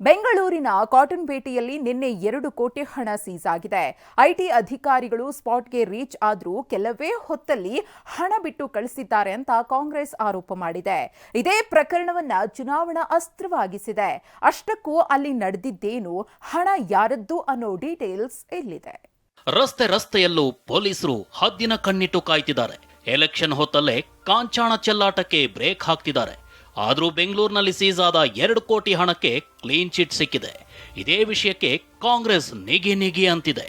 ಬೆಂಗಳೂರಿನ ಕಾಟನ್ಪೇಟೆಯಲ್ಲಿ ನಿನ್ನೆ 2 ಕೋಟಿ ಹಣ ಸೀಸ್ ಆಗಿದೆ. ಐಟಿ ಅಧಿಕಾರಿಗಳು ಸ್ಪಾಟ್ಗೆ ರೀಚ್ ಆದರೂ ಕೆಲವೇ ಹೊತ್ತಲ್ಲಿ ಹಣ ಬಿಟ್ಟು ಕಳಿಸಿದ್ದಾರೆ ಅಂತ ಕಾಂಗ್ರೆಸ್ ಆರೋಪ ಮಾಡಿದೆ. ಇದೇ ಪ್ರಕರಣವನ್ನ ಚುನಾವಣಾ ಅಸ್ತ್ರವಾಗಿಸಿದೆ. ಅಷ್ಟಕ್ಕೂ ಅಲ್ಲಿ ನಡೆದಿದ್ದೇನು, ಹಣ ಯಾರದ್ದು ಅನ್ನೋ ಡೀಟೇಲ್ಸ್ ಇಲ್ಲಿದೆ. ರಸ್ತೆಯಲ್ಲೂ ಪೊಲೀಸರು ಹದ್ದಿನ ಕಣ್ಣಿಟ್ಟು ಕಾಯ್ತಿದ್ದಾರೆ. ಎಲೆಕ್ಷನ್ ಹೊತ್ತಲ್ಲೇ ಕಾಂಚಾಣ ಚೆಲ್ಲಾಟಕ್ಕೆ ಬ್ರೇಕ್ ಹಾಕ್ತಿದ್ದಾರೆ. ಆದರೂ ಬೆಂಗಳೂರಿನಲ್ಲಿ ಸೀಸ್ ಆದ 2 ಕೋಟಿ ಹಣಕ್ಕೆ ಕ್ಲೀನ್ ಚಿಟ್ ಸಿಕ್ಕಿದೆ. ಇದೇ ವಿಷಯಕ್ಕೆ ಕಾಂಗ್ರೆಸ್ ನಿಗಿ ಅಂತಿದೆ.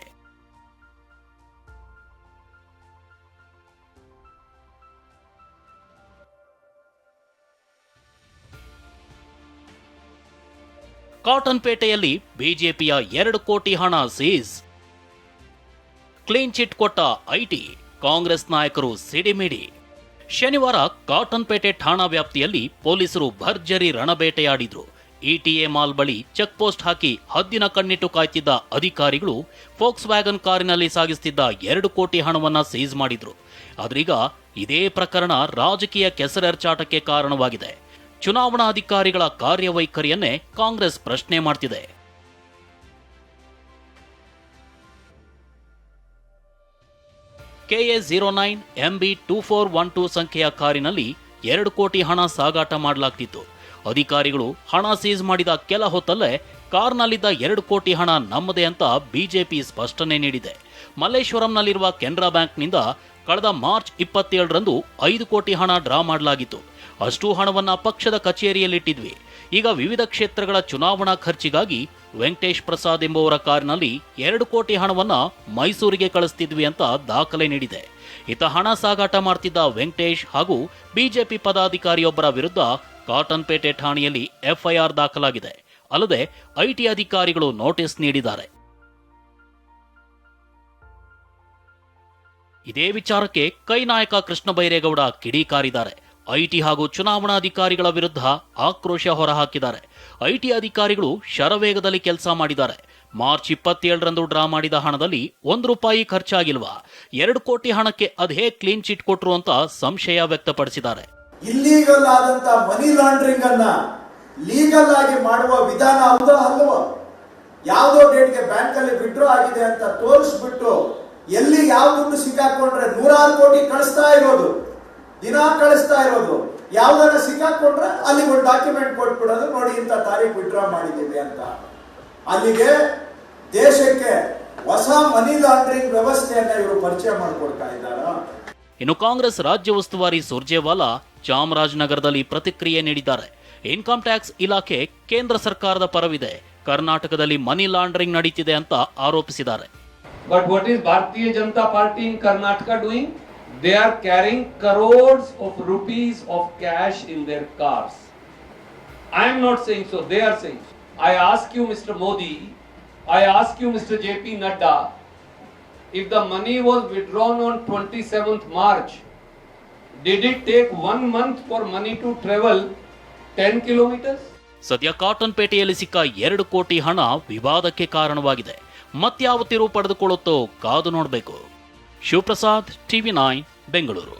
ಕಾಟನ್ಪೇಟೆಯಲ್ಲಿ ಬಿಜೆಪಿಯ 2 ಕೋಟಿ ಹಣ ಸೀಸ್. ಕ್ಲೀನ್ ಚಿಟ್ ಕೊಟ್ಟ ಐಟಿ, ಕಾಂಗ್ರೆಸ್ ನಾಯಕರು ಸಿಡಿಮಿಡಿ. ಶನಿವಾರ ಕಾಟನ್ಪೇಟೆ ಠಾಣಾ ವ್ಯಾಪ್ತಿಯಲ್ಲಿ ಪೊಲೀಸರು ಭರ್ಜರಿ ರಣಬೇಟೆಯಾಡಿದ್ರು. ಇಟಿಎ ಮಾಲ್ ಬಳಿ ಚೆಕ್ ಪೋಸ್ಟ್ ಹಾಕಿ ಹದ್ದಿನ ಕಣ್ಣಿಟ್ಟು ಕಾಯ್ತಿದ್ದ ಅಧಿಕಾರಿಗಳು ಫೋಕ್ಸ್ ವ್ಯಾಗನ್ ಕಾರಿನಲ್ಲಿ ಸಾಗಿಸುತ್ತಿದ್ದ 2 ಕೋಟಿ ಹಣವನ್ನ ಸೀಸ್ ಮಾಡಿದ್ರು. ಆದ್ರೀಗ ಇದೇ ಪ್ರಕರಣ ರಾಜಕೀಯ ಕೆಸರೆರಚಾಟಕ್ಕೆ ಕಾರಣವಾಗಿದೆ. ಚುನಾವಣಾಧಿಕಾರಿಗಳ ಕಾರ್ಯವೈಖರಿಯನ್ನೇ ಕಾಂಗ್ರೆಸ್ ಪ್ರಶ್ನೆ ಮಾಡ್ತಿದೆ. KA09 MB 2412 ಸಂಖ್ಯೆಯ ಕಾರಿನಲ್ಲಿ 2 ಕೋಟಿ ಹಣ ಸಾಗಾಟ ಮಾಡಲಾಗ್ತಿತ್ತು. ಅಧಿಕಾರಿಗಳು ಹಣ ಸೀಸ್ ಮಾಡಿದ ಕೆಲ ಹೊತ್ತಲ್ಲೇ ಕಾರ್ನಲ್ಲಿದ್ದ 2 ಕೋಟಿ ಹಣ ನಮ್ಮದೇ ಅಂತ ಬಿಜೆಪಿ ಸ್ಪಷ್ಟನೆ ನೀಡಿದೆ. ಮಲ್ಲೇಶ್ವರಂನಲ್ಲಿರುವ ಕೆನರಾ ಬ್ಯಾಂಕ್ನಿಂದ ಕಳೆದ ಮಾರ್ಚ್ 27ರಂದು 5 ಕೋಟಿ ಹಣ ಡ್ರಾ ಮಾಡಲಾಗಿತ್ತು. ಅಷ್ಟು ಹಣವನ್ನ ಪಕ್ಷದ ಕಚೇರಿಯಲ್ಲಿಟ್ಟಿದ್ವಿ. ಈಗ ವಿವಿಧ ಕ್ಷೇತ್ರಗಳ ಚುನಾವಣಾ ಖರ್ಚಿಗಾಗಿ ವೆಂಕಟೇಶ್ ಪ್ರಸಾದ್ ಎಂಬುವರ ಕಾರಿನಲ್ಲಿ 2 ಕೋಟಿ ಹಣವನ್ನ ಮೈಸೂರಿಗೆ ಕಳಿಸ್ತಿದ್ವಿ ಅಂತ ದಾಖಲೆ ನೀಡಿದೆ. ಇತ್ತ ಹಣ ಸಾಗಾಟ ಮಾಡ್ತಿದ್ದ ವೆಂಕಟೇಶ್ ಹಾಗೂ ಬಿಜೆಪಿ ಪದಾಧಿಕಾರಿಯೊಬ್ಬರ ವಿರುದ್ಧ ಕಾಟನ್ಪೇಟೆ ಠಾಣೆಯಲ್ಲಿ ಎಫ್ಐಆರ್ ದಾಖಲಾಗಿದೆ. ಅಲ್ಲದೆ ಐಟಿ ಅಧಿಕಾರಿಗಳು ನೋಟಿಸ್ ನೀಡಿದ್ದಾರೆ. ಇದೇ ವಿಚಾರಕ್ಕೆ ಕೈ ನಾಯಕ ಕೃಷ್ಣ ಬೈರೇಗೌಡ ಕಿಡಿಕಾರಿದ್ದಾರೆ. ಐಟಿ ಹಾಗೂ ಚುನಾವಣಾಧಿಕಾರಿಗಳ ವಿರುದ್ಧ ಆಕ್ರೋಶ ಹೊರಹಾಕಿದ್ದಾರೆ. ಐಟಿ ಅಧಿಕಾರಿಗಳು ಶರವೇಗದಲ್ಲಿ ಕೆಲಸ ಮಾಡಿದ್ದಾರೆ. ಮಾರ್ಚ್ 27ರಂದು ಡ್ರಾ ಮಾಡಿದ ಹಣದಲ್ಲಿ ₹1 ಖರ್ಚಾಗಿಲ್ವಾ? 2 ಕೋಟಿ ಹಣಕ್ಕೆ ಅದೇ ಕ್ಲೀನ್ ಚಿಟ್ ಕೊಟ್ರು ಅಂತ ಸಂಶಯ ವ್ಯಕ್ತಪಡಿಸಿದ್ದಾರೆ. ಇಲ್ಲೀಗಲ್ ಆದಂತ ಮನಿ ಲಾಂಡ್ರಿಂಗ್ ಅನ್ನ ಲೀಗಲ್ ಆಗಿ ಮಾಡುವ ವಿಧಾನ ಹೌದಾ ಅಲ್ವಾ? ಯಾವುದೋ ಡೇಟ್ಗೆ ಬ್ಯಾಂಕ್ ಅಲ್ಲಿ ವಿಡ್ರಾ ಆಗಿದೆ ಅಂತ ತೋರಿಸ್ಬಿಟ್ಟು ಎಲ್ಲಿ ಯಾವ ದುಡ್ಡು ಸಿಕ್ಕಾಕೊಂಡ್ರೆ 100 ಕೋಟಿ ಕಳಿಸ್ತಾ ಇರೋದು, ದಿನ ಕಳಿಸ್ತಾ ಇರೋದು. ಯಾವ್ದಾರ ಸಿಕ್ಕಾಕೊಂಡ್ರೆ ಅಲ್ಲಿ ಒಂದು ಡಾಕ್ಯುಮೆಂಟ್ ಕೊಟ್ಬಿಡೋದು, ನೋಡಿ ಇಂಥ ತಾರೀಕು ವಿಡ್ರಾ ಮಾಡಿದ್ದೀವಿ ಅಂತ. ಅಲ್ಲಿಗೆ ದೇಶಕ್ಕೆ ಹೊಸ ಮನಿ ಲಾಂಡ್ರಿಂಗ್ ವ್ಯವಸ್ಥೆಯನ್ನ ಇವರು ಪರಿಚಯ ಮಾಡಿಕೊಡ್ತಾ ಇದ್ದಾರ. ಇನ್ನು ಕಾಂಗ್ರೆಸ್ ರಾಜ್ಯ ಉಸ್ತುವಾರಿ ಸುರ್ಜೇವಾಲಾ ಚಾಮರಾಜನಗರದಲ್ಲಿ ಪ್ರತಿಕ್ರಿಯೆ ನೀಡಿದ್ದಾರೆ. ಇನ್ಕಮ್ ಟ್ಯಾಕ್ಸ್ ಇಲಾಖೆ ಕೇಂದ್ರ ಸರ್ಕಾರದ ಪರವಿದೆ, ಕರ್ನಾಟಕದಲ್ಲಿ ಮನಿ ಲಾಂಡ್ರಿಂಗ್ ನಡೀತಿದೆ ಅಂತ ಆರೋಪಿಸಿದ್ದಾರೆ. But what is Bharatiya Janata Party in Karnataka doing? They are carrying crores of rupees of cash in their cars. I am not saying so, they are saying so. I ask you, Mr. Modi, I ask you, Mr. JP Nadda, if the money was withdrawn on 27th March, did it take 1 month for money to travel 10 kilometers? ಸದ್ಯ ಕಾಟನ್ಪೇಟೆಯಲ್ಲಿ ಸಿಕ್ಕ 2 ಕೋಟಿ ಹಣ ವಿವಾದಕ್ಕೆ ಕಾರಣವಾಗಿದೆ. ಮತ್ಯಾವ ತಿರುವು ಪಡೆದುಕೊಳ್ಳುತ್ತೋ ಕಾದು ನೋಡಬೇಕು. Shivaprasad, TV9, Bengaluru.